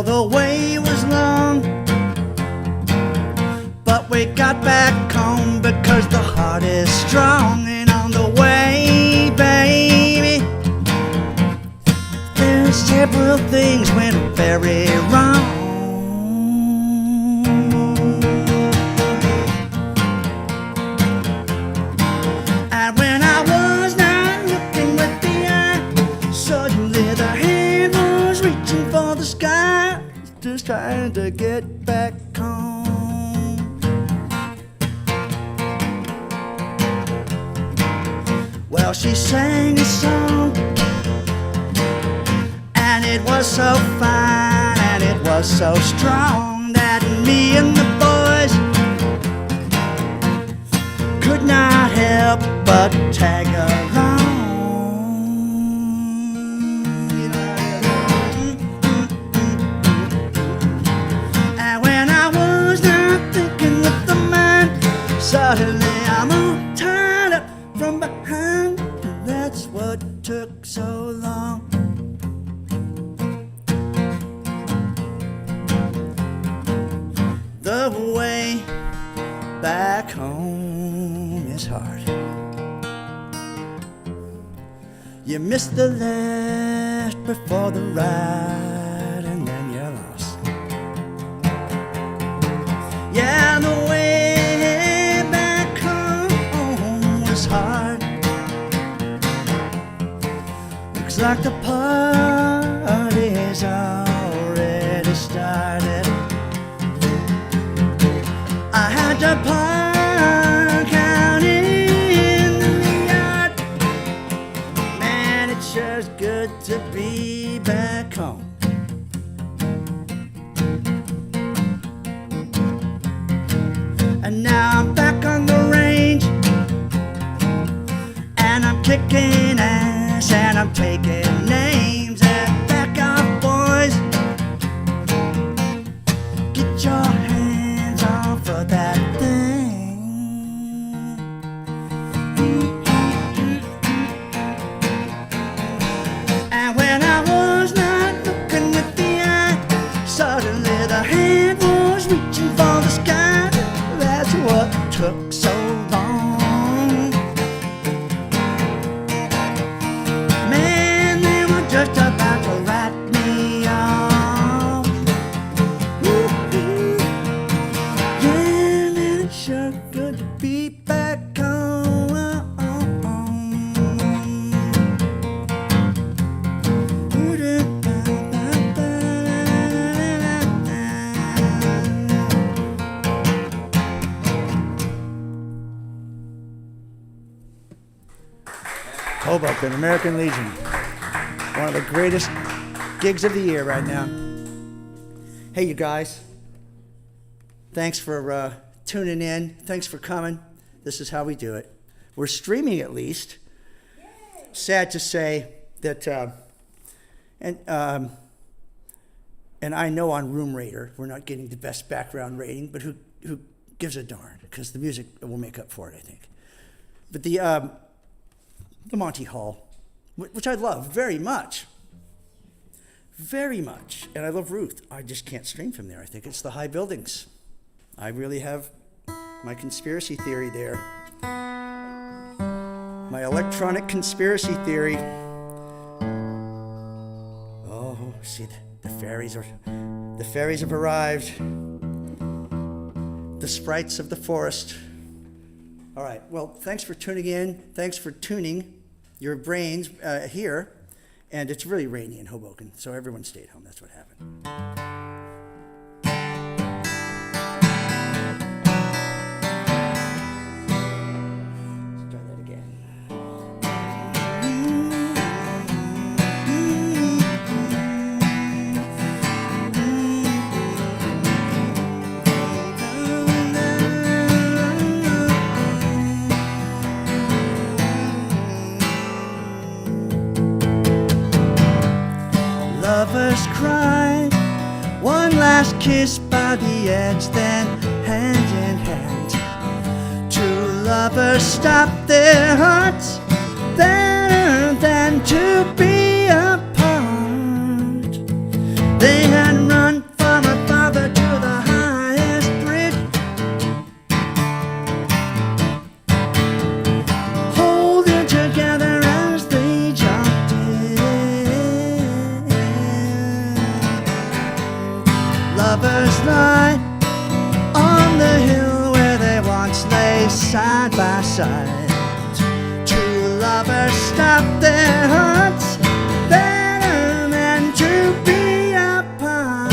Well, the way was long, but we got back home because the heart is strong. And on the way, baby, there's several things went very wrong. And when I was not looking with the eye, suddenly the hand was reaching for the sky, just trying to get back home. Well, she sang a song, and it was so fine and it was so strong that me and the boys could not help but tag along. And when I was not thinking with the mind, suddenly I'm all tied up from behind, and that's what took so long. The way back home is hard. You miss the left before the right, and then you're lost. Yeah, the way back home is hard. Looks like the party's already started. I had to park out in the yard. Man, it's sure good to be back home. And now I'm back on the range, and I'm kicking ass, and I'm taking names. And back off, boys, get your hands off of that thing. And when I was not looking with the eye, suddenly the hand was reaching for the sky. That's what took so long. Man, they were just about to write me off. Woo-hoo. Yeah, man, it's sure good to be back home. Hoboken, American Legion. One of the greatest gigs of the year right now. Hey, you guys. Thanks for tuning in. Thanks for coming. This is how we do it. We're streaming at least. Yay. Sad to say that, and I know on Room Rater we're not getting the best background rating, but who gives a darn? Because the music will make up for it, I think. But the Monty Hall, which I love very much, and I love Ruth. I just can't stream from there. I think it's the high buildings. I really have my conspiracy theory there. My electronic conspiracy theory. Oh, see, the fairies have arrived. The sprites of the forest. All right, well, thanks for tuning in. Thanks for tuning your brains here. And it's really rainy in Hoboken, so everyone stayed home. That's what happened. Let's try that again. Lovers cried, one last kiss by the edge, then hand in hand. Two lovers stopped their hearts better than to be apart. They had run lovers lie on the hill where they once lay side by side. Two lovers stop their hearts better than to be apart.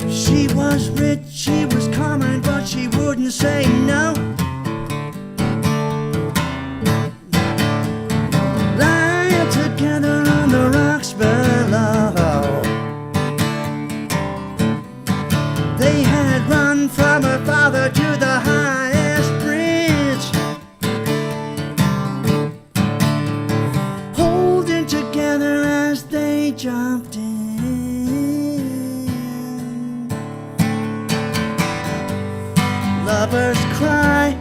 She was rich, she was common, but she wouldn't say no. Lying together on the rocks below. They had run from her father to the highest bridge, holding together as they jumped in. Lovers cry,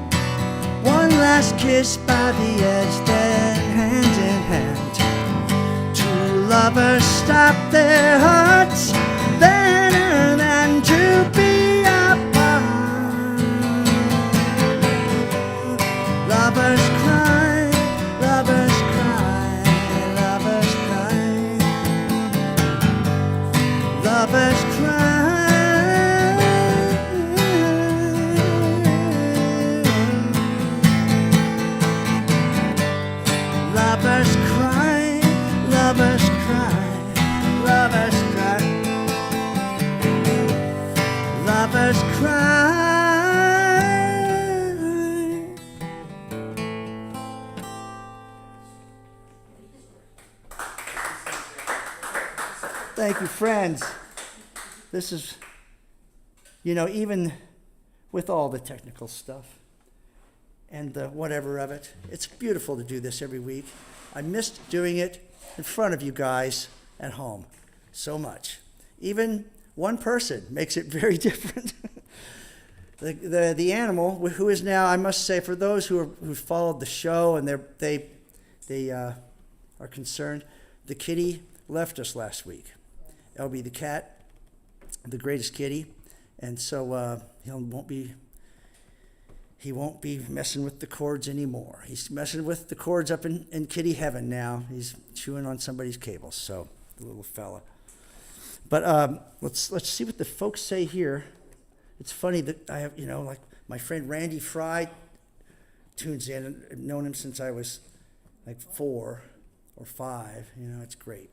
one last kiss by the edge, then hand in hand. Two lovers stop their hearts better than to be apart. Lovers cry, lovers cry, lovers cry, lovers cry. Lovers cry, lovers cry, lovers cry, lovers cry. Thank you, friends. This is, even with all the technical stuff and the whatever of it, it's beautiful to do this every week. I missed doing it in front of you guys at home so much. Even one person makes it very different. The animal, who is now, I must say, for those who followed the show and they are concerned, the kitty left us last week. Elby the cat, the greatest kitty, and so he won't be messing with the cords anymore. He's messing with the cords up in kitty heaven now. He's chewing on somebody's cables, so the little fella. But let's see what the folks say here. It's funny that I have, like my friend Randy Fry tunes in. I've known him since I was like 4 or 5. It's great.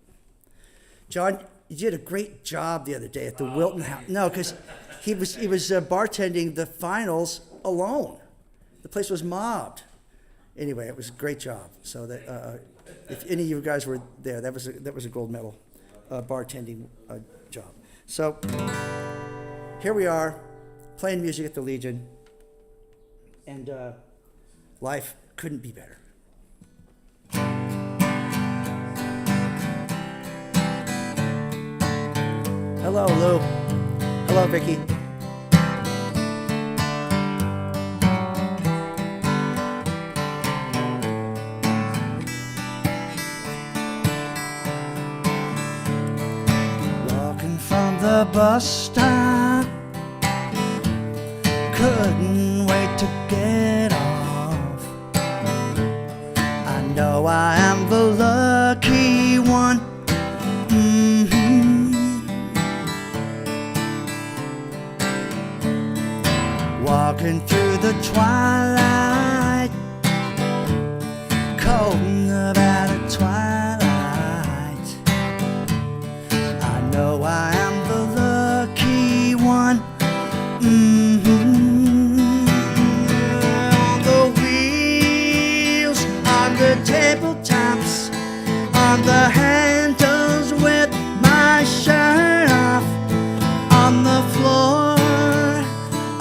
John, you did a great job the other day at the Wilton House. No, because he was bartending the finals alone. The place was mobbed. Anyway, it was a great job. So that if any of you guys were there, that was a gold medal bartending job. So here we are, playing music at the Legion, and life couldn't be better. Hello, Lou. Hello, Vicky. Walking from the bus stop, couldn't wait to get off. I know I am the lucky one. Walking through the twilight, cold about a twilight. I know I am the lucky one. On the wheels, on the tabletops, on the handles with my shirt off, on the floor,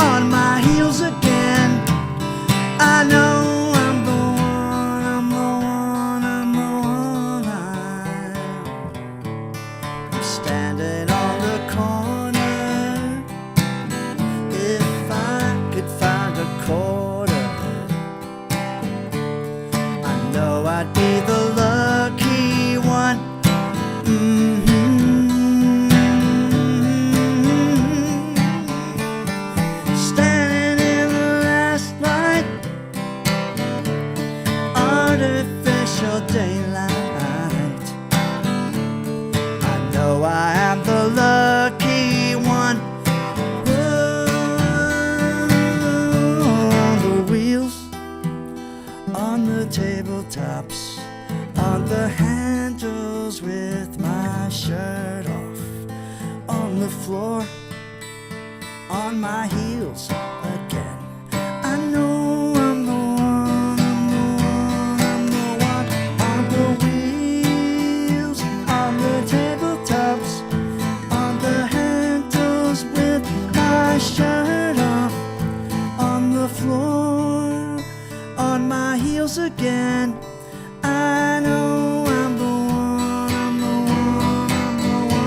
on my heels again. I know I'm the one, I'm the one, I'm the one. I'm standing on the corner. If I could find a quarter, I know I'd be the lucky one. the floor, on my heels again. I know I'm the one, I'm the one, I'm the one. On the wheels, on the tabletops, on the handles with my shirt off, on the floor, on my heels again. I know I'm the one, I'm the one, I'm the one.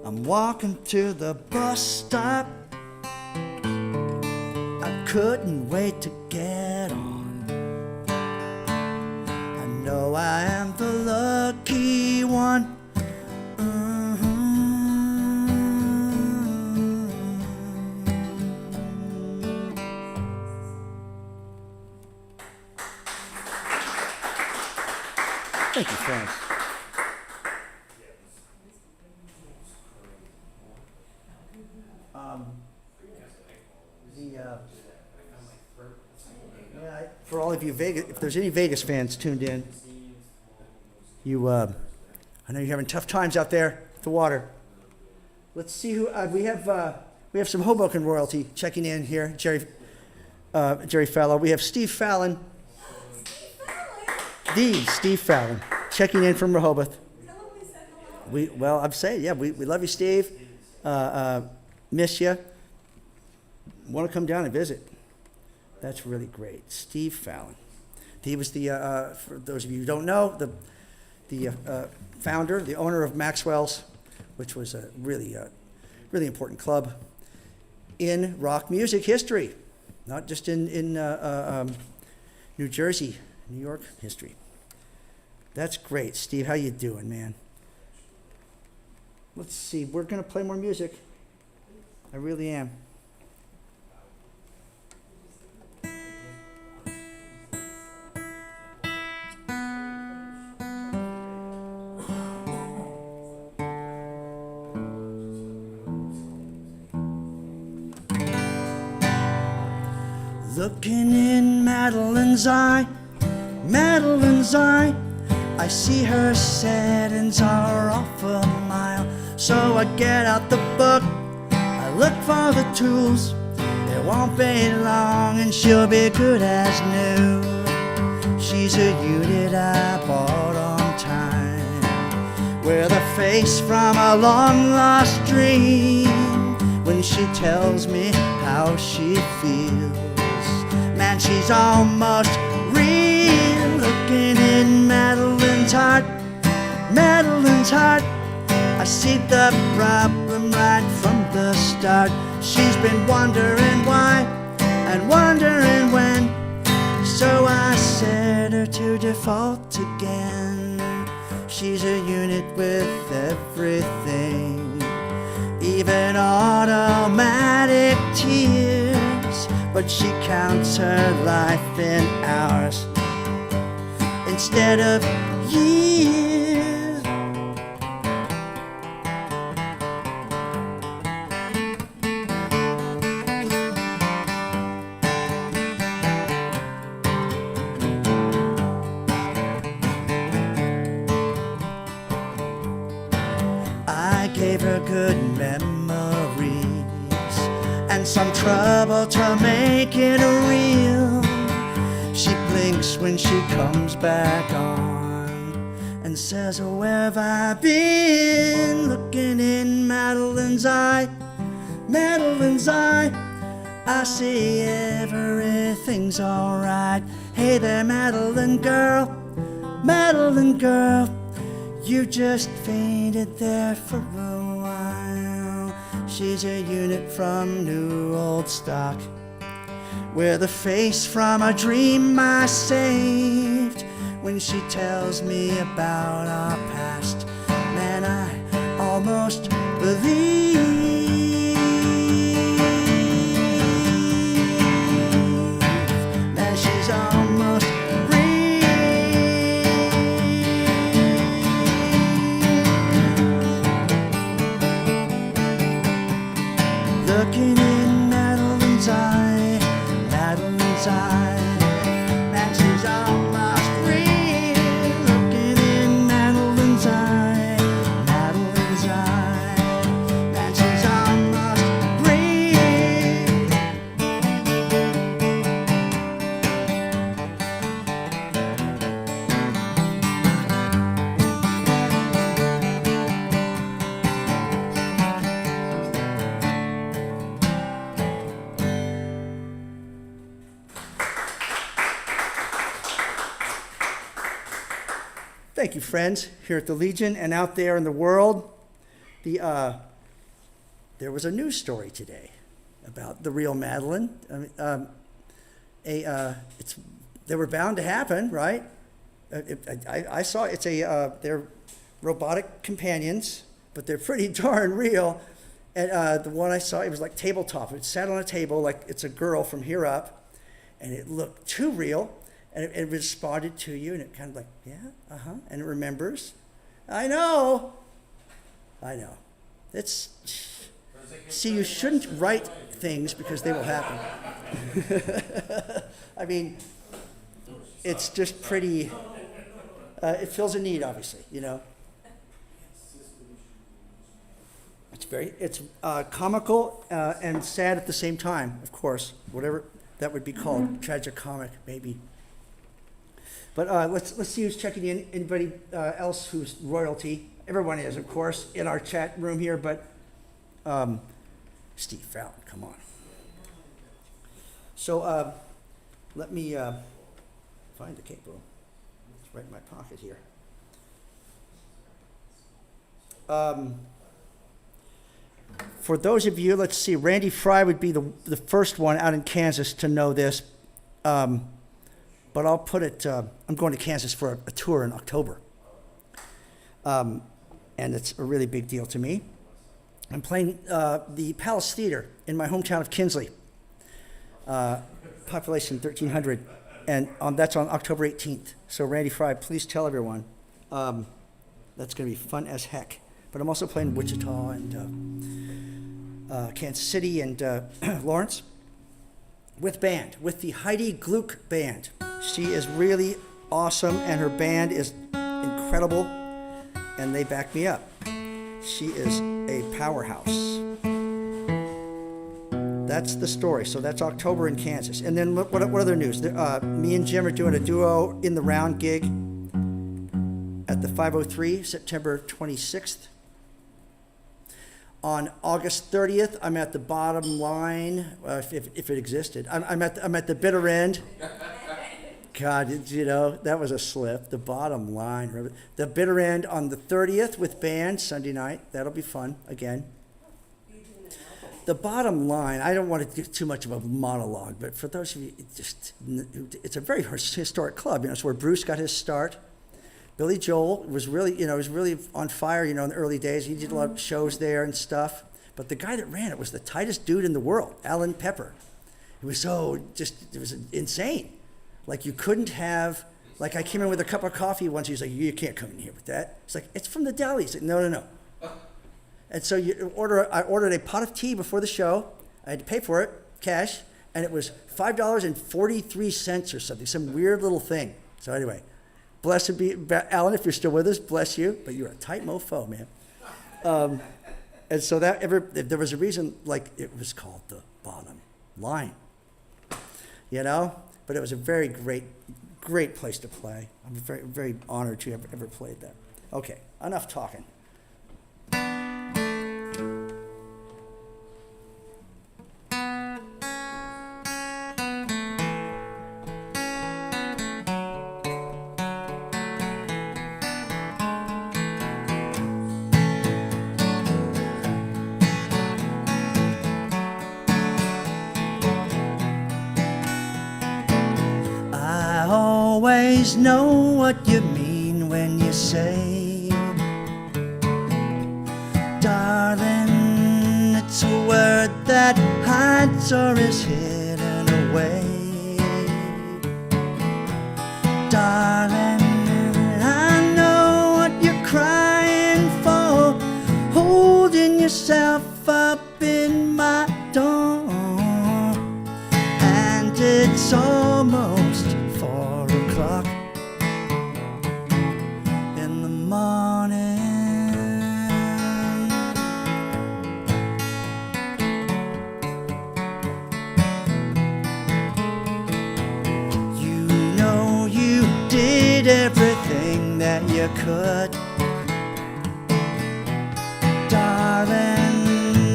I'm walking to the bus stop. I couldn't wait to get on. I know I am the lucky one. Thank you, friends. For all of you Vegas, if there's any Vegas fans tuned in, I know you're having tough times out there at the water. Let's see who we have some Hoboken royalty checking in here. Jerry Fallow. We have Steve Fallon. Steve Fallon checking in from Rehoboth. I'm saying, yeah, we love you, Steve. Miss you. Want to come down and visit? That's really great. Steve Fallon. He was for those of you who don't know, the founder, the owner of Maxwell's, which was a really important club in rock music history, not just in New Jersey, New York history. That's great. Steve, how you doing, man? Let's see. We're going to play more music. I really am. Looking in Madeline's eye, I see her settings are off a mile. So I get out the book, I look for the tools. It won't be long and she'll be good as new. She's a unit I bought on time, with a face from a long lost dream. When she tells me how she feels, man, she's almost real. Looking in Madeline's heart, I see the problem right from the start. She's been wondering why and wondering when, so I set her to default again. She's a unit with everything, even automatic tears, but she counts her life in hours instead of years. I gave her good memories and some trouble to make it real. She blinks when she comes back on and says, oh, where have I been? Looking in Madeline's eye, I see everything's alright. Hey there, Madeline girl, you just fainted there for a while. She's a unit from new old stock, with a face from a dream I saved. When she tells me about our past, man, I almost believe. Man, she's almost real. Thank you, friends, here at the Legion and out there in the world. There was a news story today about the real Madeline. They were bound to happen, right? I saw they're robotic companions, but they're pretty darn real. And the one I saw, it was like tabletop. It sat on a table like it's a girl from here up, and it looked too real, and it responded to you, and it kind of like, yeah, and it remembers. I know. See, you shouldn't write things because they will happen. I mean, it's just pretty, it fills a need, obviously, you know. It's comical and sad at the same time, of course, whatever that would be called, tragicomic, maybe. But let's see who's checking in. Anybody else who's royalty? Everyone is, of course, in our chat room here, but Steve Fallon, come on. So let me find the capo. It's right in my pocket here. For those of you, let's see, Randy Fry would be the first one out in Kansas to know this. But I'll put it, I'm going to Kansas for a tour in October. And it's a really big deal to me. I'm playing the Palace Theater in my hometown of Kinsley. Population 1,300. And that's on October 18th. So Randy Fry, please tell everyone. That's going to be fun as heck. But I'm also playing Wichita and Kansas City and Lawrence with the Heidi Gluck Band. She is really awesome, and her band is incredible, and they back me up. She is a powerhouse. That's the story. So that's October in Kansas. And then what other news? Me and Jim are doing a duo in the round gig at the 503, September 26th. On August 30th, I'm at the Bottom Line, if it existed. I'm at the bitter end. God, you know, that was a slip. The Bottom Line. The bitter end on the 30th with band, Sunday night. That'll be fun, again. The Bottom Line, I don't want to do too much of a monologue, but for those of you, it's a very historic club. You know, it's where Bruce got his start. Billy Joel was really on fire, in the early days. He did a lot of shows there and stuff. But the guy that ran it was the tightest dude in the world, Alan Pepper. It was insane. Like, you couldn't have, like, I came in with a cup of coffee once. He was like, you can't come in here with that. It's like, it's from the deli. He's like, no. And so I ordered a pot of tea before the show. I had to pay for it, cash, and it was $5.43 or something, some weird little thing. So anyway. Blessed be, Alan, if you're still with us, bless you, but you're a tight mofo, man. And so there was a reason, like, it was called the Bottom Line, but it was a very great place to play. I'm very, very honored to have ever played that. Okay, enough talking. Always know what you mean when you say, darling, it's a word that hides or is hidden away. Darling, I know what you're crying for, holding yourself up in my door, and it's almost 4 o'clock in the morning. You know you did everything that you could, darling,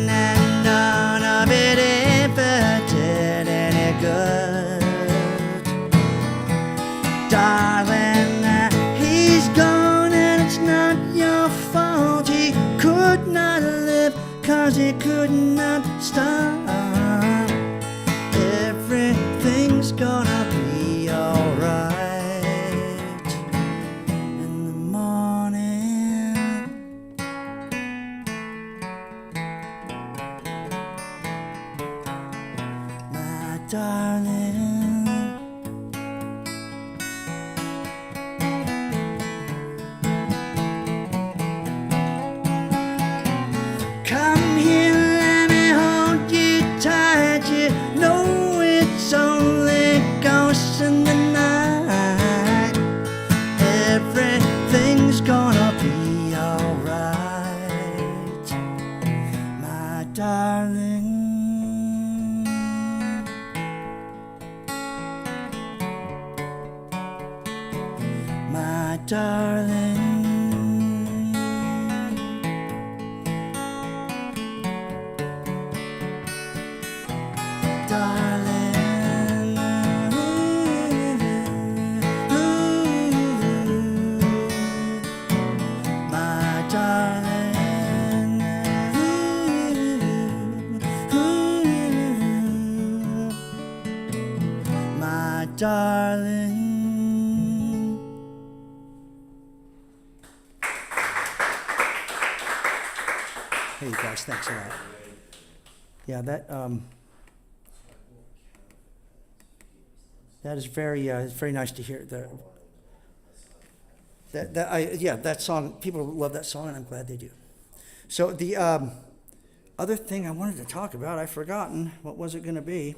and none of it ever did any good. Darling, he's gone. everything's gonna be alright in the morning. My darling, come here, let me hold you tight. You know it's only ghosts in the night. Everything's gonna be alright, my darling. My darling. Darling, my darling, my darling. Hey, you guys, thanks a lot. Yeah, that is it's very nice to hear. That song, people love that song, and I'm glad they do. So the other thing I wanted to talk about, I've forgotten. What was it going to be?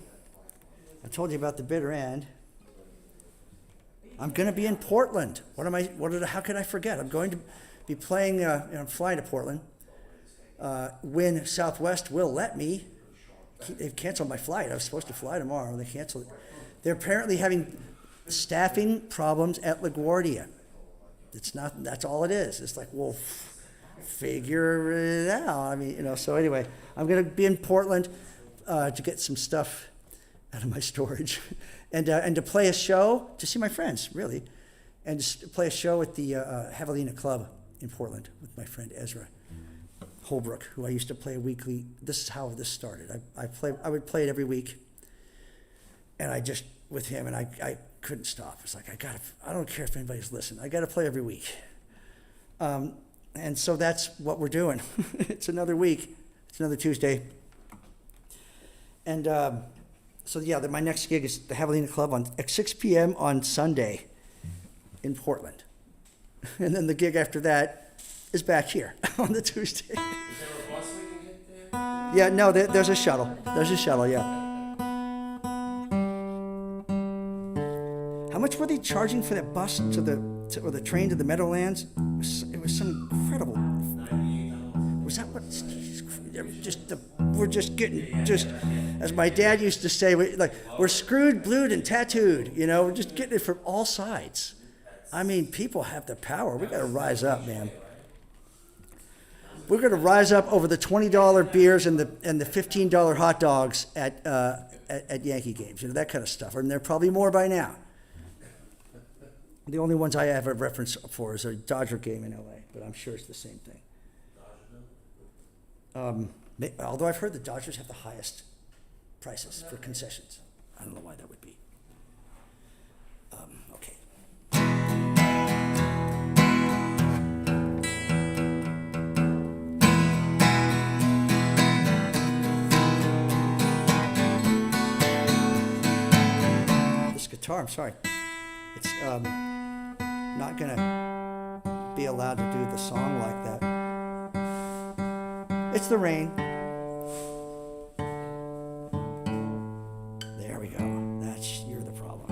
I told you about the bitter end. I'm going to be in Portland. How could I forget? I'm going to be playing, I'm flying to Portland. When Southwest will let me. They've canceled my flight. I was supposed to fly tomorrow. They canceled it. They're apparently having staffing problems at LaGuardia. That's all it is. It's like, well, figure it out. I mean, so anyway, I'm going to be in Portland to get some stuff out of my storage and to play a show, to see my friends, really, and to play a show at the Javelina Club in Portland with my friend Ezra Holbrook, who I used to play weekly. This is how this started. I would play it every week, and I just, with him, and I couldn't stop. It's like, I don't care if anybody's listening. I got to play every week. And so that's what we're doing. It's another week. It's another Tuesday. And my next gig is the Javelina Club at 6 p.m. on Sunday in Portland. And then the gig after that is back here on the Tuesday. Is there a bus we can get there? Yeah, no, there's a shuttle. There's a shuttle, yeah. How much were they charging for that bus or the train to the Meadowlands? It was some incredible. Was that what? We're just getting, as my dad used to say, we're screwed, blued, and tattooed. We're just getting it from all sides. I mean, people have the power. We got to rise up, man. We're going to rise up over the $20 beers and the $15 hot dogs at Yankee games. That kind of stuff. I mean, there are probably more by now. The only ones I have a reference for is a Dodger game in LA, but I'm sure it's the same thing. Although I've heard the Dodgers have the highest prices for concessions. I don't know why that would be. Okay. This guitar, I'm sorry. It's not going to be allowed to do the song like that. It's the rain. There we go. You're the problem.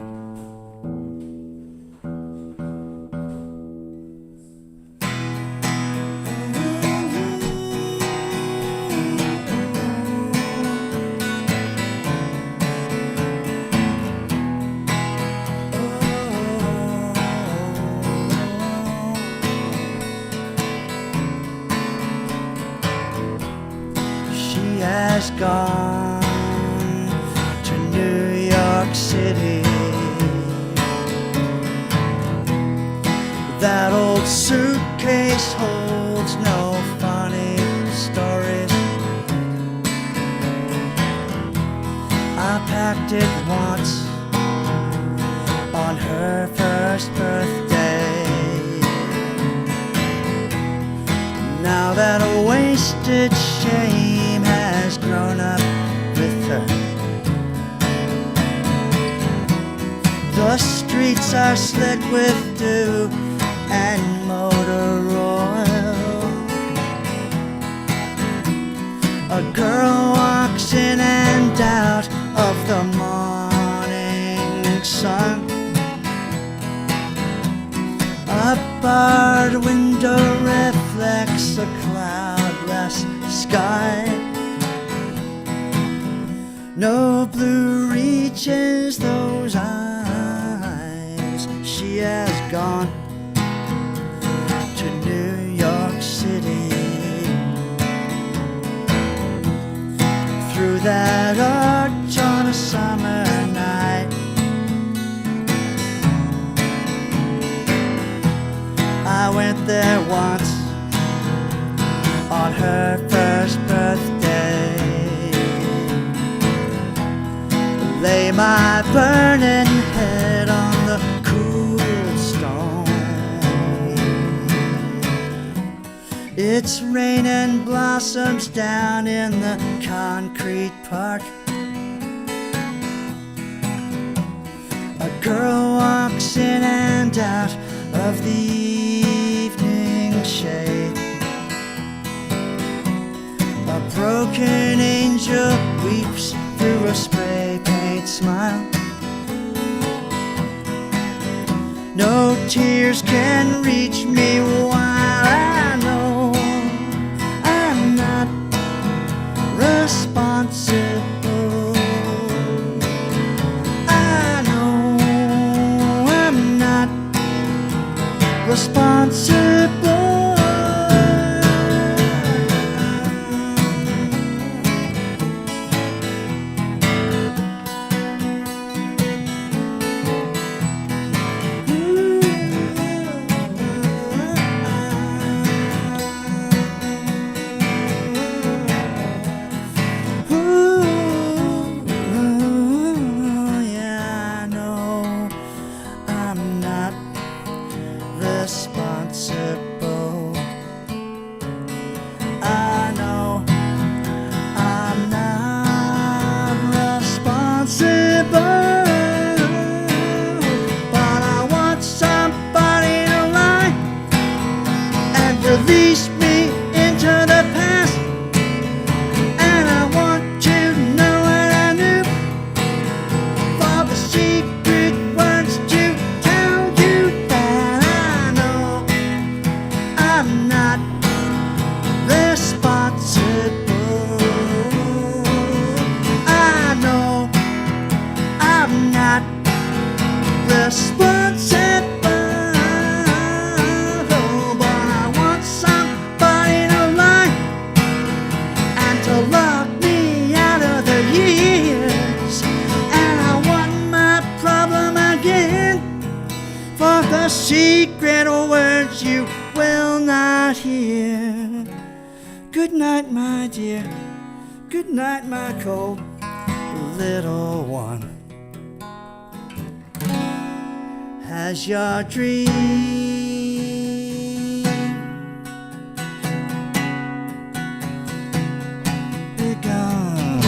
Has gone to New York City. That old suitcase holds no funny stories. I packed it once twisted shame has grown up with her. The streets are slick with dew and motor oil. A girl walks in and out of the morning sun. A barred window reflects a cloudless sky. No blue reaches those eyes. She has gone to New York City. Through that arch on a summer night, I went there once on her first birthday. Lay my burning head on the cool stone. It's raining blossoms down in the concrete park. A girl walks in and out of the evening shade. A broken angel weeps through a spray paint smile. No tears can reach me while I know I'm not responsible. I know I'm not responsible. Yeah, I know I'm not responsible. I know I'm not responsible. But I want somebody to lie and release me into the past. And I want to know what I knew, for the secret words to tell you that I know I'm not responsible. I know I'm not responsible. But I want somebody to lie and to lock me out of the years. And I want my problem again, for the secret words you will not hear. Good night, my dear. Good night, my cold little one. Has your dream begun?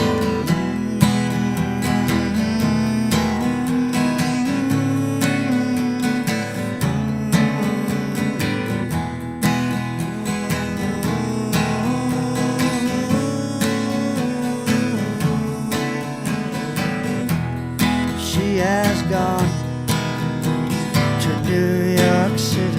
She has gone to New York City.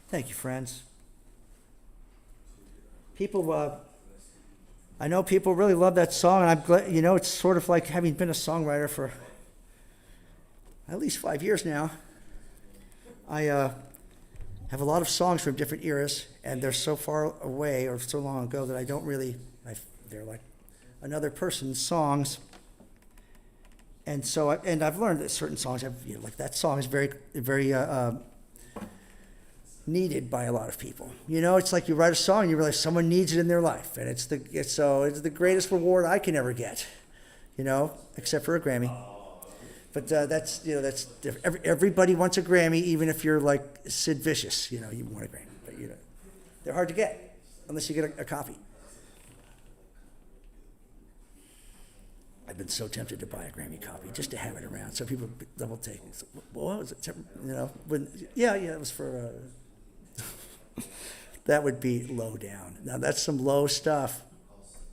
Thank you, friends. People, I know people really love that song, and I'm glad, it's sort of like having been a songwriter for at least 5 years now. I have a lot of songs from different eras, and they're so far away or so long ago that I don't really, they're like another person's songs. And so, I've learned that certain songs have, like that song is very, very needed by a lot of people. You know, it's like you write a song and you realize someone needs it in their life, and it's the greatest reward I can ever get. You know, except for a Grammy. But that's different. Everybody wants a Grammy, even if you're like Sid Vicious. You know, you want a Grammy, but they're hard to get unless you get a copy. I've been so tempted to buy a Grammy copy just to have it around, so people double take it. So, what was it? You know, it was for. That would be low down. Now that's some low stuff.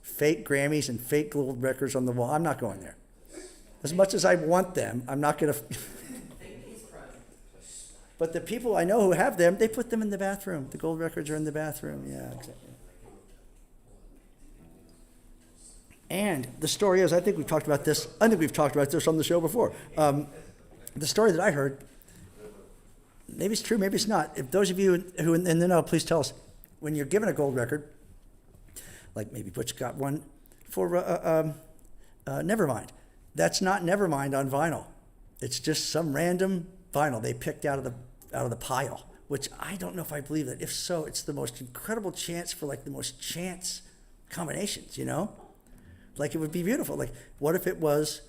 Fake Grammys and fake gold records on the wall. I'm not going there. As much as I want them, I'm not going to. But the people I know who have them, they put them in the bathroom. The gold records are in the bathroom. Yeah, exactly. And the story is, I think we've talked about this on the show before. The story that I heard, maybe it's true, maybe it's not. If those of you who in the know, please tell us. When you're given a gold record, like maybe Butch got one for Nevermind. That's not Nevermind on vinyl. It's just some random vinyl they picked out of the pile, which I don't know if I believe that. If so, it's the most incredible chance for like the most chance combinations, you know? Like it would be beautiful. Like what if it was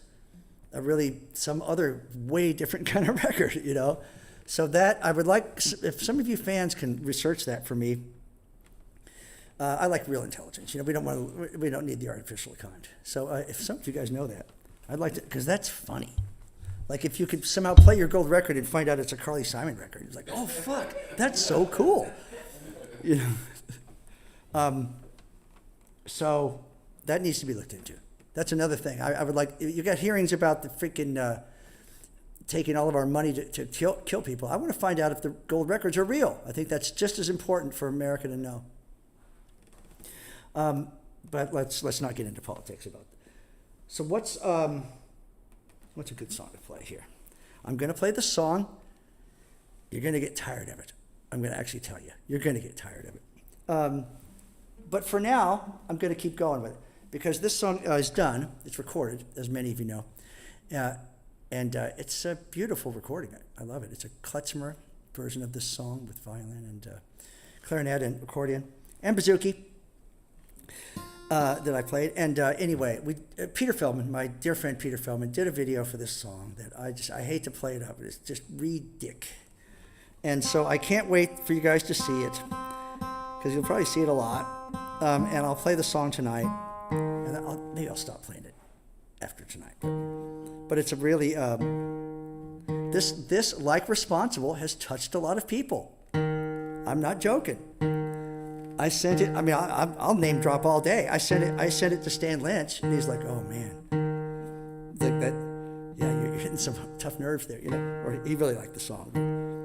some other way different kind of record, you know? So that I would like, if some of you fans can research that for me. I like real intelligence. You know, we don't need the artificial kind. So if some of you guys know that, I'd like to, because that's funny. Like if you could somehow play your gold record and find out it's a Carly Simon record, it's like, oh fuck, that's so cool. You know. So that needs to be looked into. That's another thing. I would like. You got hearings about the freaking taking all of our money to kill people. I want to find out if the gold records are real. I think that's just as important for America to know. But let's not get into politics about it. So what's a good song to play here? I'm going to play the song. You're going to get tired of it. I'm going to actually tell you. You're going to get tired of it. But for now, I'm going to keep going with it because this song is done. It's recorded, as many of you know. And it's a beautiful recording. I love it. It's a klezmer version of this song with violin and clarinet and accordion and bouzouki. That I played. And anyway, Peter Feldman, my dear friend Peter Feldman, did a video for this song that I hate to play it up, but it's just ridiculous. And so I can't wait for you guys to see it, because you'll probably see it a lot. And I'll play the song tonight, and maybe I'll stop playing it after tonight. But it's a really, this Like Responsible has touched a lot of people. I'm not joking. I sent it. I mean, I'll name drop all day. I sent it to Stan Lynch, and he's like, "Oh man, like that. Yeah, you're hitting some tough nerves there, you know." Or he really liked the song.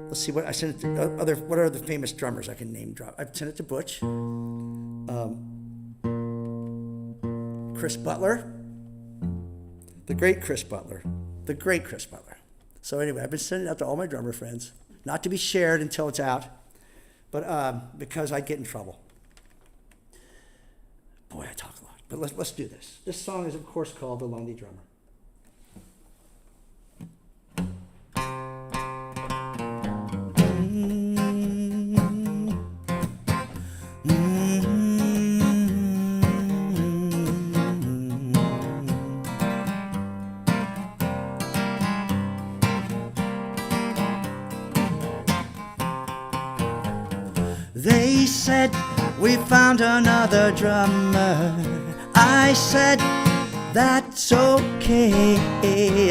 Let's see what I sent it to. What are the famous drummers I can name drop? I've sent it to Butch, Chris Butler, the great Chris Butler. So anyway, I've been sending it out to all my drummer friends, not to be shared until it's out, but because I get in trouble. Boy, I talk a lot, but let's do this. This song is, of course, called The Lonely Drummer. They said we found another drummer. I said that's okay.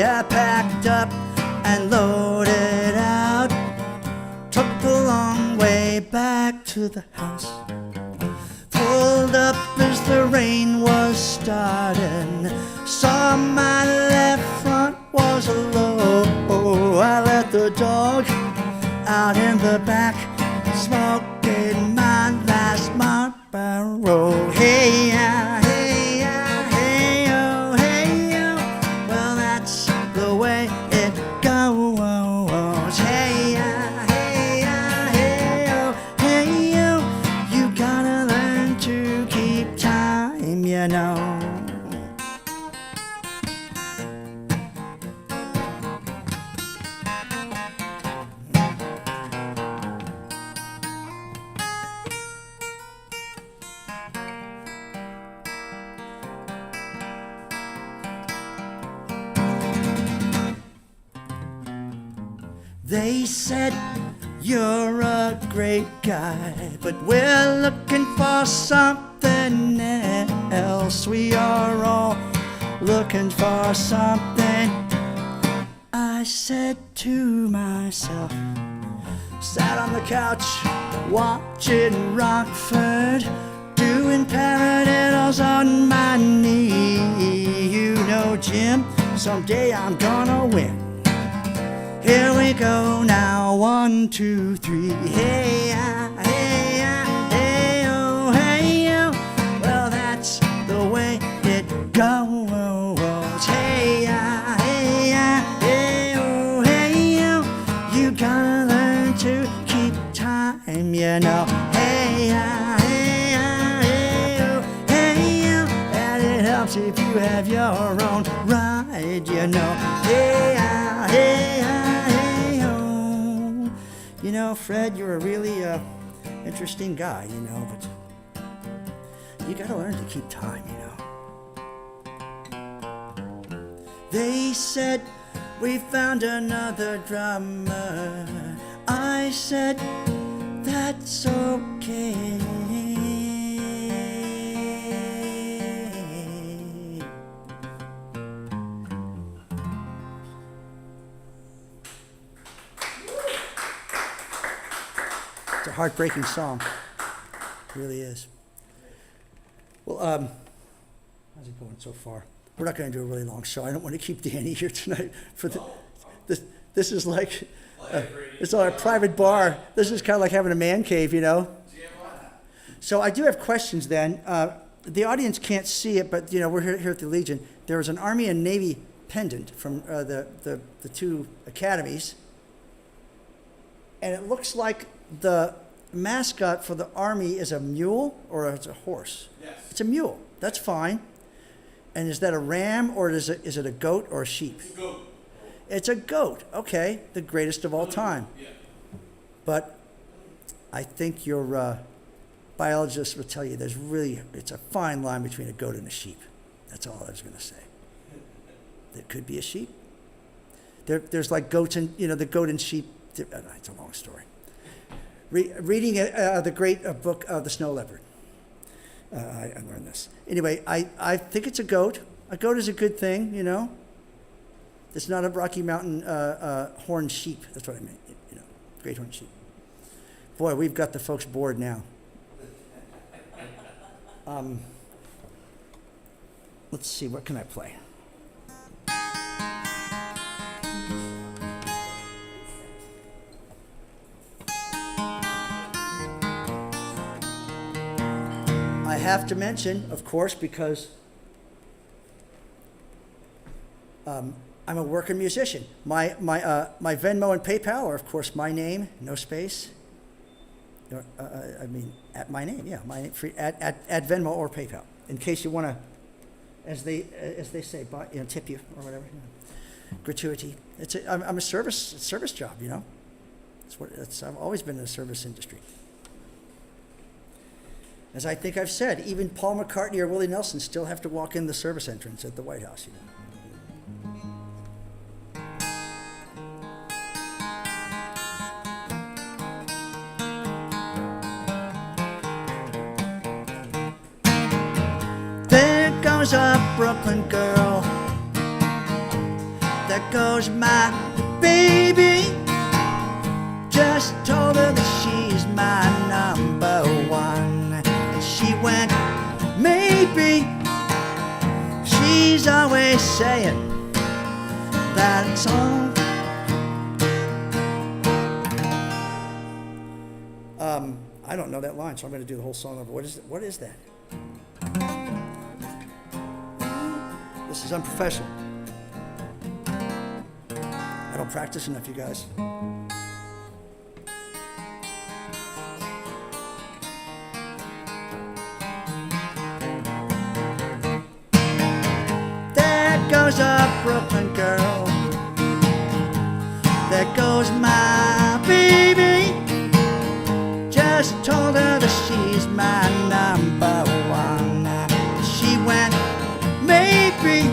I packed up and loaded out. Took the long way back to the house. Pulled up as the rain was starting. Saw my left front was low. I let the dog out in the back, smoking my last Marlboro. Hey yeah, hey yeah, hey yo, hey yo. Well, that's the way it goes. Hey yeah, hey yeah, hey yo, hey yo. You gotta learn to keep time, you know. They said you're a great guy, but we're looking for something else. We are all looking for something. I said to myself, sat on the couch watching Rockford, doing paradiddles on my knee. You know, Jim, someday I'm gonna win. Here we go now, 1, 2, 3. Hey, hey, hey, oh, hey, oh. Well, that's the way it goes. Hey, hey, hey, oh, hey, oh. You gotta learn to keep time, you know. Hey, hey, hey, oh, hey, oh. And it helps if you have your own ride, you know. Hey, hey, hey, oh. You know, Fred, you're a really interesting guy, you know, but you gotta learn to keep time, you know. They said we found another drummer. I said that's okay. It's a heartbreaking song. It really is. Well, how's it going so far? We're not going to do a really long show. I don't want to keep Danny here tonight. This is like, it's our private bar. This is kind of like having a man cave, you know? So I do have questions then. The audience can't see it, but, you know, we're here at the Legion. There was an Army and Navy pendant from the two academies. And it looks like the mascot for the Army is a mule or it's a horse? Yes. It's a mule. That's fine. And is that a ram or is it a goat or a sheep? It's a goat. It's a goat. Okay, the greatest of all time. Yeah. But I think your biologist will tell you it's a fine line between a goat and a sheep. That's all I was going to say. There could be a sheep. There's like goats and, you know, the goat and sheep. It's a long story. Reading the great book of The Snow Leopard. I learned this. Anyway, I think it's a goat. A goat is a good thing, you know. It's not a Rocky Mountain horned sheep. That's what I meant, you know, great horned sheep. Boy, we've got the folks bored now. Let's see, what can I play? I have to mention, of course, because I'm a working musician. My Venmo and PayPal are, of course, my name, no space. At my name, yeah, my name, at Venmo or PayPal, in case you want to, as they say, buy, you know, tip you or whatever. You know. Gratuity. I'm a service job, you know. I've always been in the service industry. As I think I've said, even Paul McCartney or Willie Nelson still have to walk in the service entrance at the White House, you know. There goes a Brooklyn girl. There goes my baby. Just told her that she's my number one. She went, maybe. She's always saying that's all. I don't know that line, so I'm going to do the whole song over. What is that? This is unprofessional. I don't practice enough, you guys. There goes a Brooklyn girl. There goes my baby. Just told her that she's my number one. She went, maybe.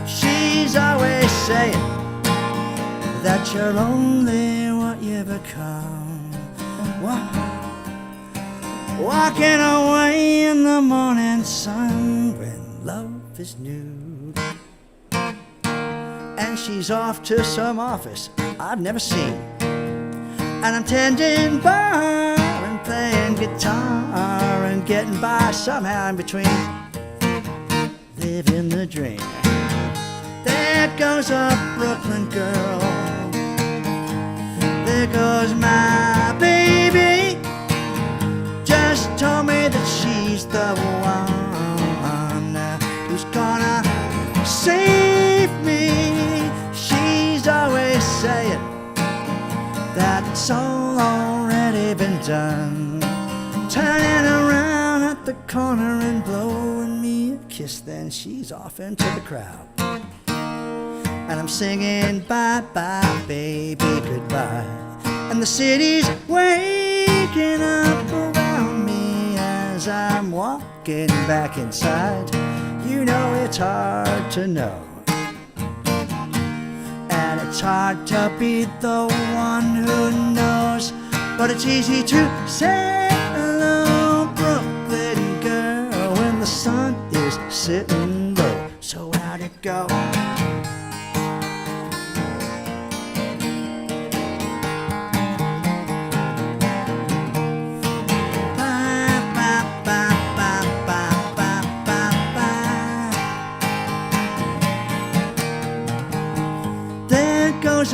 She's always saying that you're only what you become. Walking away in the morning sun when love is new. And she's off to some office I've never seen. And I'm tending bar and playing guitar and getting by somehow in between. Living the dream. There goes a Brooklyn girl. There goes my baby. Just told me that she's the one who's gonna save me. She's always saying that it's all already been done. Turning around at the corner and blowing me a kiss, then she's off into the crowd. And I'm singing bye bye baby goodbye. And the city's waking up around me as I'm walking back inside. You know it's hard to know, and it's hard to be the one who knows. But it's easy to say hello, Brooklyn girl, when the sun is sitting low. So how'd it go?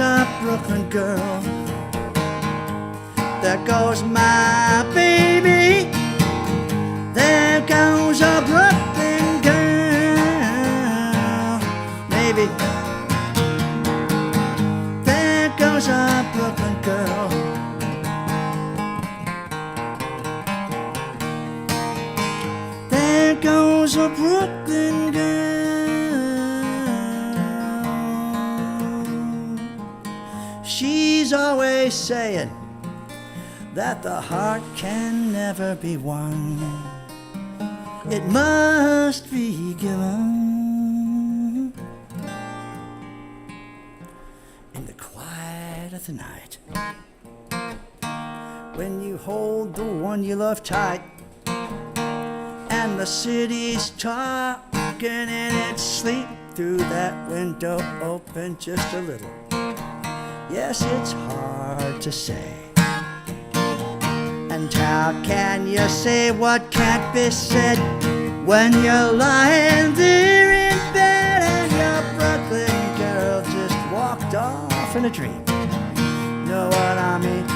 A Brooklyn girl. There goes my baby. There goes a Brooklyn girl. Maybe. There goes a Brooklyn girl. There goes a Brooklyn girl. She's always saying that the heart can never be won. It must be given in the quiet of the night. When you hold the one you love tight, and the city's talking in its sleep through that window open just a little. Yes, it's hard to say. And how can you say what can't be said when you're lying there in bed and your Brooklyn girl just walked off in a dream? Know what I mean?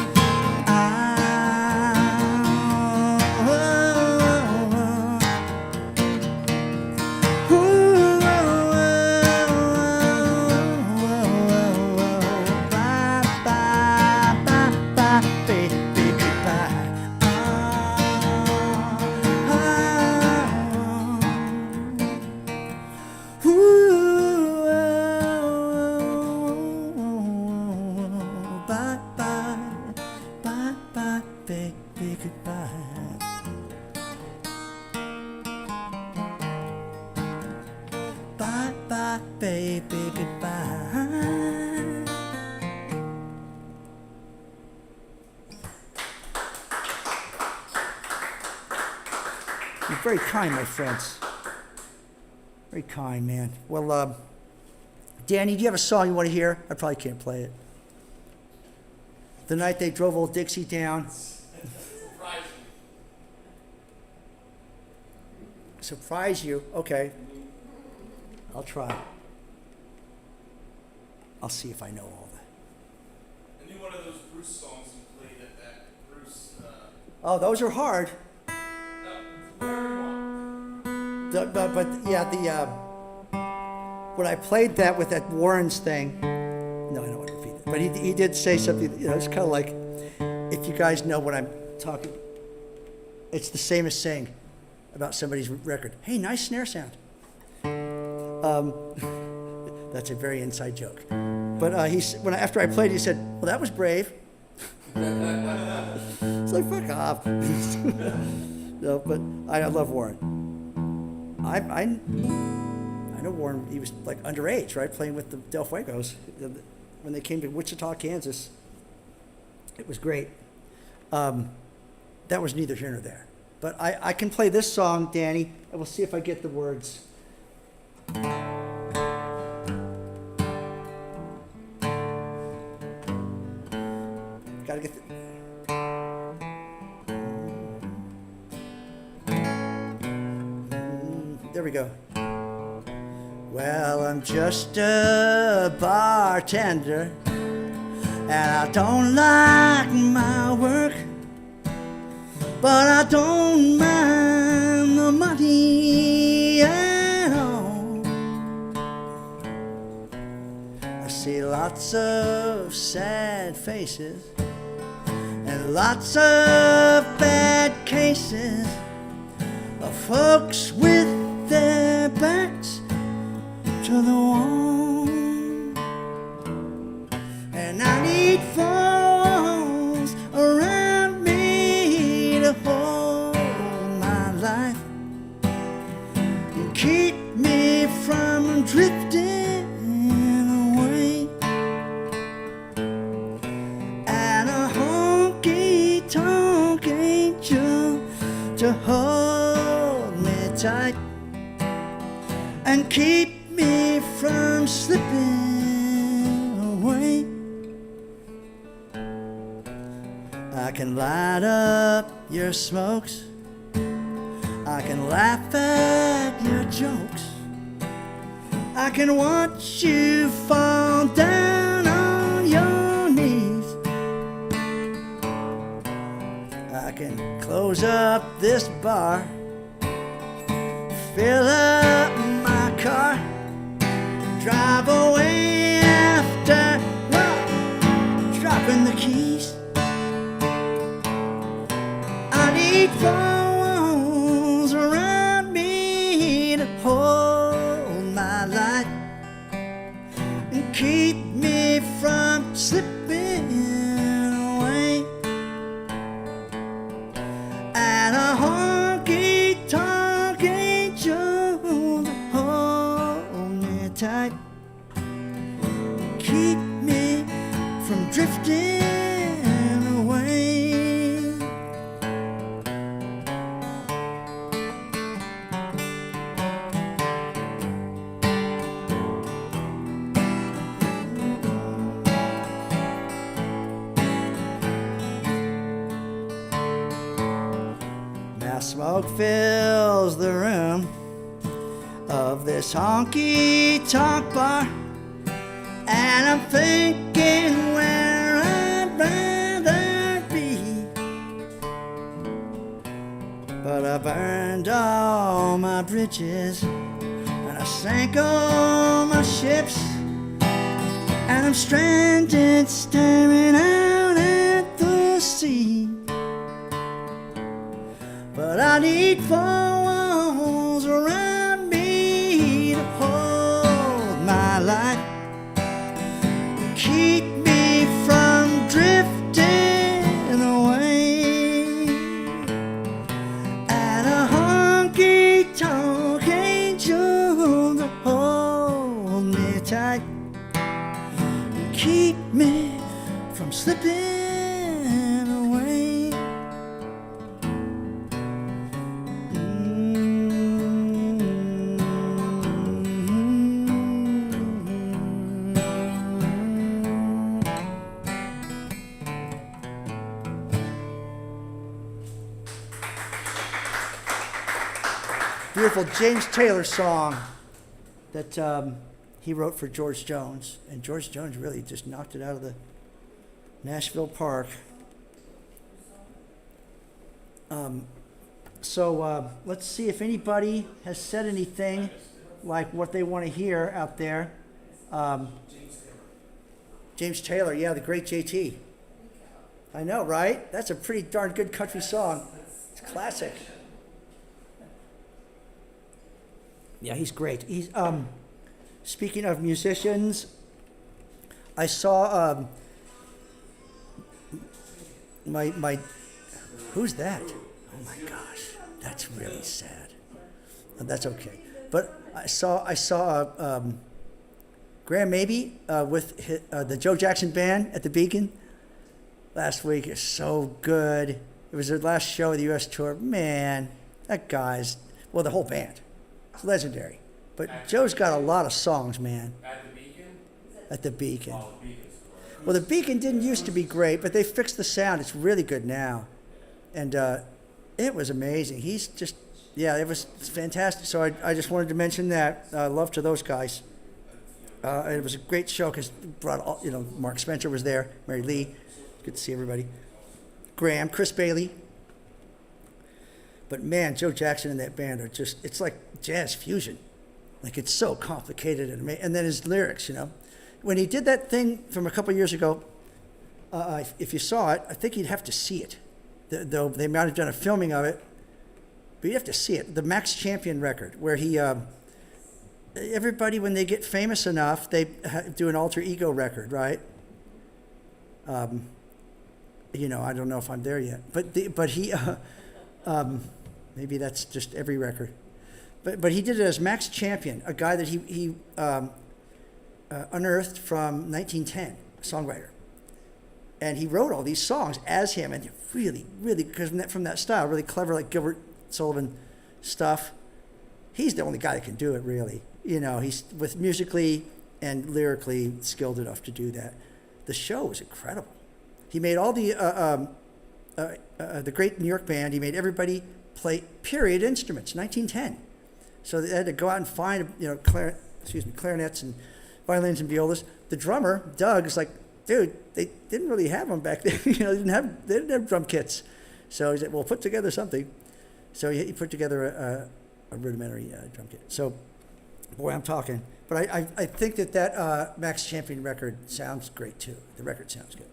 Baby, goodbye. You're very kind, my friends. Very kind, man. Well, Danny, do you have a song you want to hear? I probably can't play it. The night they drove old Dixie down. Surprise you? Okay. I'll try. I'll see if I know all that. I knew one of those Bruce songs you played at that Bruce. Oh, those are hard. But when I played that with that Warren's thing, no, I don't want to repeat it. But he did say something. It's kind of like, if you guys know what I'm talking, it's the same as saying about somebody's record, "Hey, nice snare sound." That's a very inside joke. But after I played, he said, "Well, that was brave." It's like, fuck off. No, but I love Warren. I know Warren. He was like underage, right, playing with the Del Fuegos. when they came to Wichita, Kansas. It was great. That was neither here nor there. But I can play this song, Danny, and we'll see if I get the words. Gotta get the... There we go. Well, I'm just a bartender, and I don't like my work, but I don't mind the money at all. I see lots of sad faces and lots of bad cases of folks with their backs to the wall. And I need walls around me to hold my life and keep me from drifting away. And a honky-tonk angel to hold me tight and keep me from slipping away. I can light up your smokes, I can laugh at your jokes, I can watch you fall down on your knees. I can close up this bar, fill up my car, drive away after dropping the keys. I need walls around me to hold my light and keep me from slipping away. And a honky-tonk angel to hold me tight, keep me from drifting away. Now smoke fills the room of this honky-tonk bar, and I'm thinking where I'd rather be. But I burned all my bridges and I sank all my ships, and I'm stranded staring out at the sea. But I need four walls around me to hold my light, keep me from drifting away. And a honky-tonk angel to hold me tight and keep me from slipping away. Beautiful James Taylor song that he wrote for George Jones, and George Jones really just knocked it out of the Nashville Park. So let's see if anybody has said anything like what they want to hear out there. James Taylor, yeah, the great JT. I know, right? That's a pretty darn good country song. It's classic. Yeah, he's great. He's speaking of musicians, I saw my who's that? Oh my gosh, that's really sad. That's okay. But I saw Graham maybe with the Joe Jackson Band at the Beacon last week is so good. It was their last show of the U.S. tour. Man, that guy's, well, the whole band. It's legendary. But Joe's got a lot of songs, man. At the Beacon? At the Beacon. Oh, the Beacon's great. Well, the Beacon didn't used to be great, but they fixed the sound. It's really good now. And it was amazing. He's just, yeah, it was fantastic. So I just wanted to mention that. Love to those guys. It was a great show because brought all, Mark Spencer was there, Mary Lee. Good to see everybody. Graham, Chris Bailey. But man, Joe Jackson and that band are just, it's like jazz fusion. Like it's so complicated and amazing. And then his lyrics, When he did that thing from a couple years ago, if you saw it, I think you'd have to see it. Though they might have done a filming of it, but you have to see it. The Max Champion record, where he, everybody, when they get famous enough, they do an alter ego record, right? I don't know if I'm there yet, but he, maybe that's just every record. But he did it as Max Champion, a guy that he unearthed from 1910, a songwriter. And he wrote all these songs as him, and really, really, because from that style, really clever, like Gilbert Sullivan stuff. He's the only guy that can do it, really. He's with musically and lyrically skilled enough to do that. The show was incredible. He made all the great New York band. He made everybody play period instruments, 1910. So they had to go out and find, clarinets and violins and violas. The drummer, Doug, is like, dude, they didn't really have them back then. They didn't have drum kits. So he said, well, put together something. So he put together a rudimentary drum kit. So, boy, I'm talking. But I think that Max Champion record sounds great, too. The record sounds good.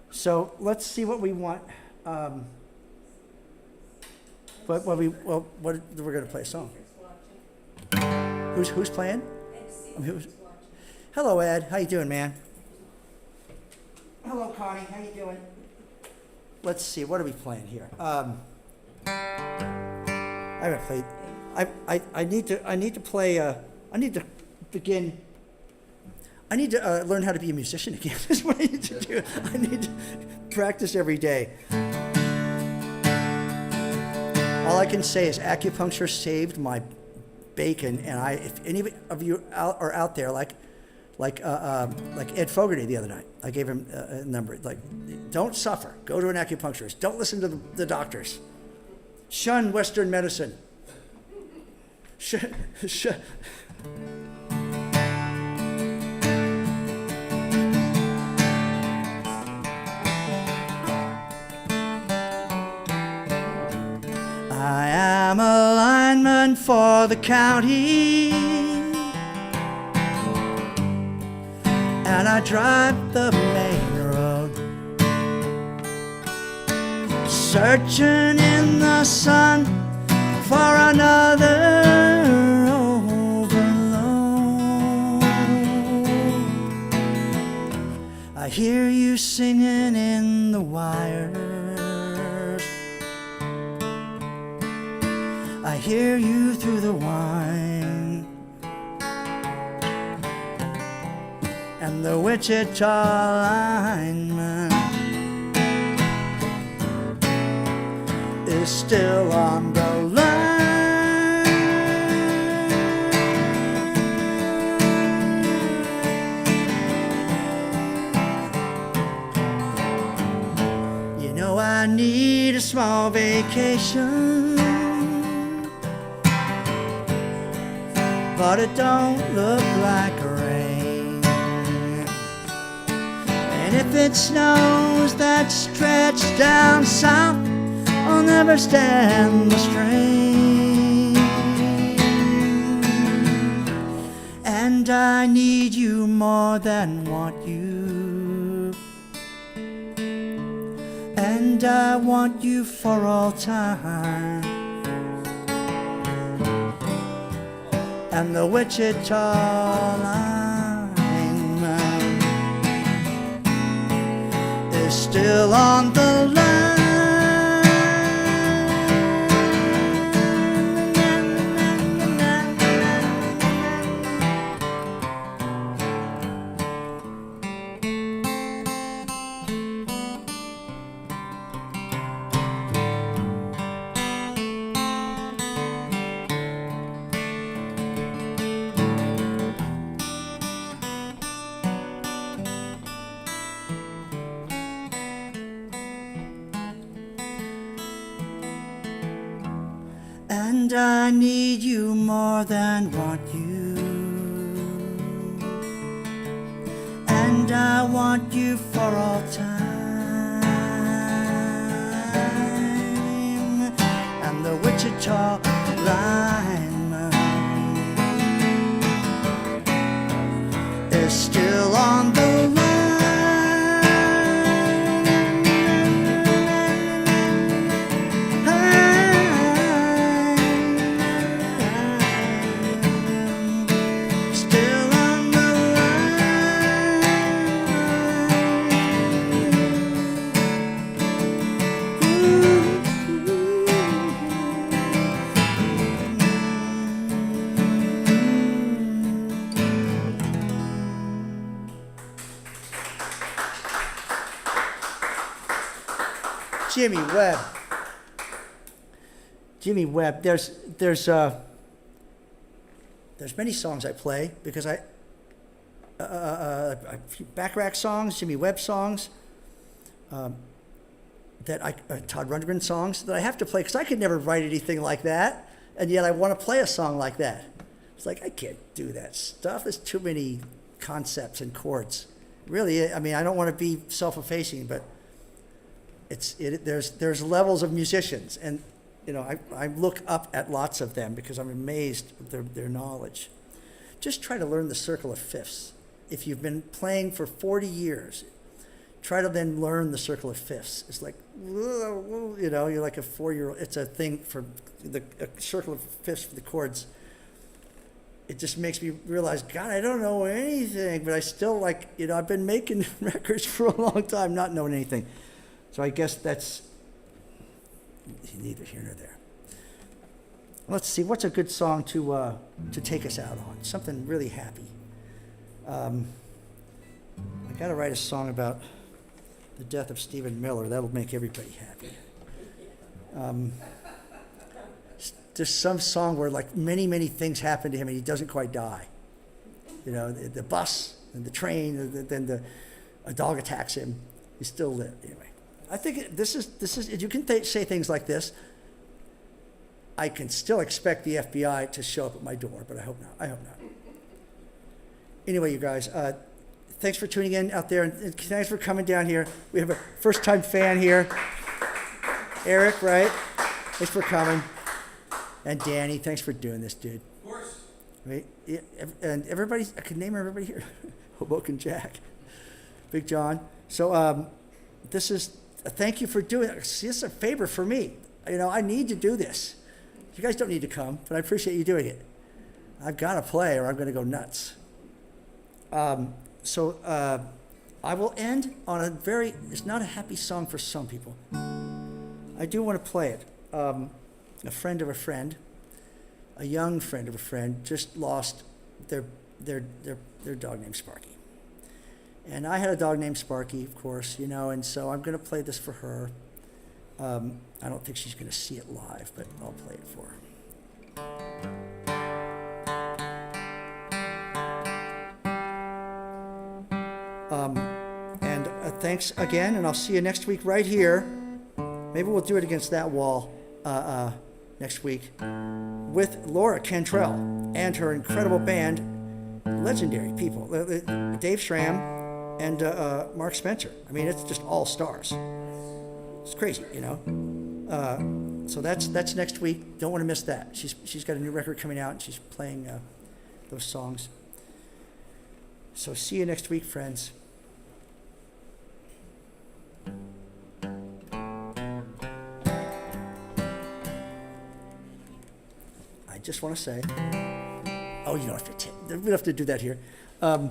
So let's see what we want. We're going to play a song. Who's playing? Hello, Ed. How you doing, man? Hello, Connie. How you doing? Let's see. What are we playing here? I haven't played. I need to play. I need to begin. I need to learn how to be a musician again. That's what I need to do. I need to practice every day. All I can say is acupuncture saved my bacon, and if any of you are out there, like Ed Fogarty the other night, I gave him a number. Like, don't suffer. Go to an acupuncturist. Don't listen to the doctors. Shun Western medicine. Shun. I am a lineman for the county, and I drive the main road, searching in the sun for another overload. I hear you singing in the wires, I hear you through the wine, and the Wichita lineman is still on the line. I need a small vacation, but it don't look like rain. And if it snows that stretch down south, I'll never stand the strain. And I need you more than want you, and I want you for all time. And the Wichita lineman is still on the line. And I need you more than want you. And I want you for all time. And the Wichita lineman is still on the line. Still on the Jimmy Webb. Jimmy Webb. There's many songs I play because a few Backrack songs, Jimmy Webb songs, Todd Rundgren songs that I have to play because I could never write anything like that, and yet I want to play a song like that. It's like I can't do that stuff. There's too many concepts and chords. Really, I mean, I don't want to be self-effacing, but there's levels of musicians, and you know, I look up at lots of them because I'm amazed with their knowledge. Just try to learn the circle of fifths. If you've been playing for 40 years, try to then learn the circle of fifths. It's like, you know, you're like a 4-year-old. It's a thing for a circle of fifths for the chords. It just makes me realize, God, I don't know anything, but I still like, you know, I've been making records for a long time not knowing anything. So I guess that's neither here nor there. Let's see, what's a good song to take us out on? Something really happy. I got to write a song about the death of Stephen Miller. That'll make everybody happy. There's some song where like many, many things happen to him and he doesn't quite die. You know, the bus and the train, and then a dog attacks him. He still lived. Anyway, I think this is. You can say things like this. I can still expect the FBI to show up at my door, but I hope not. I hope not. Anyway, you guys, thanks for tuning in out there, and thanks for coming down here. We have a first-time fan here, Eric, right? Thanks for coming, and Danny, thanks for doing this, dude. Of course. Right? Yeah, and everybody, I can name everybody here. Hoboken Jack, Big John. So this is a thank you for doing it. See, this is a favor for me. You know, I need to do this. You guys don't need to come, but I appreciate you doing it. I've got to play or I'm going to go nuts. So I will end on it's not a happy song for some people. I do want to play it. A friend of a friend, a young friend of a friend, just lost their dog named Sparky. And I had a dog named Sparky, of course, you know, and so I'm going to play this for her. I don't think she's going to see it live, but I'll play it for her. And thanks again, and I'll see you next week right here. Maybe we'll do it against that wall next week with Laura Cantrell and her incredible band, legendary people, Dave Schramm and Mark Spencer. I mean, it's just all stars. It's crazy, you know. So that's next week. Don't want to miss that. She's got a new record coming out, and she's playing those songs. So see you next week, friends. I just want to say, oh, you don't have to. We don't have to do that here. I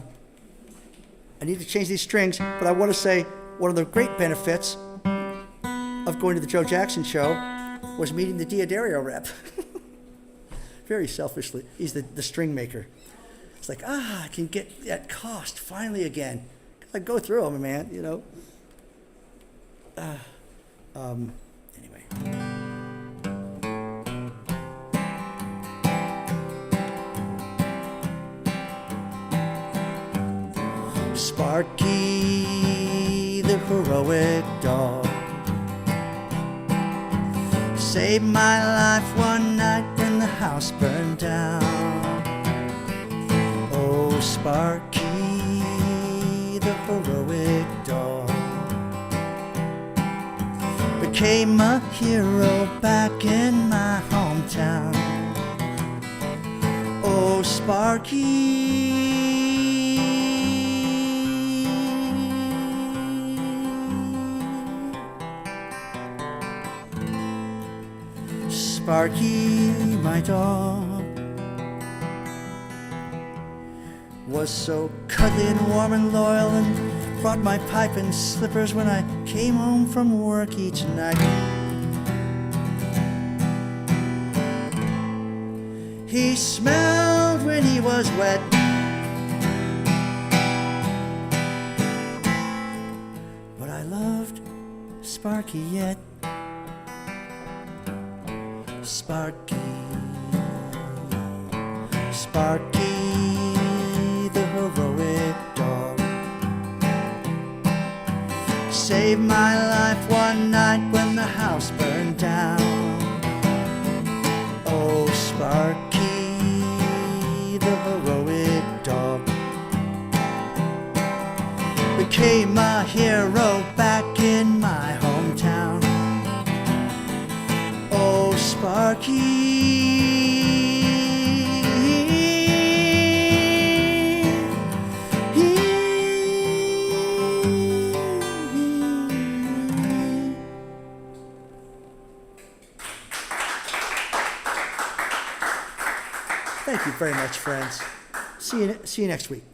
need to change these strings, but I want to say one of the great benefits of going to the Joe Jackson show was meeting the Diodario rep. Very selfishly. He's the string maker. It's like, I can get that cost finally again. I go through them, man, you know. Anyway. Sparky, the heroic dog, saved my life one night when the house burned down. Oh, Sparky, the heroic dog, became a hero back in my hometown. Oh, Sparky. Sparky, my dog, was so cuddly and warm and loyal, and brought my pipe and slippers when I came home from work each night. He smelled when he was wet, but I loved Sparky yet. Sparky, Sparky, the heroic dog, saved my life one night when the house burned down. Oh, Sparky, the heroic dog, became a hero back in my hometown. Oh, Sparky. Thank you very much, friends. See you next week.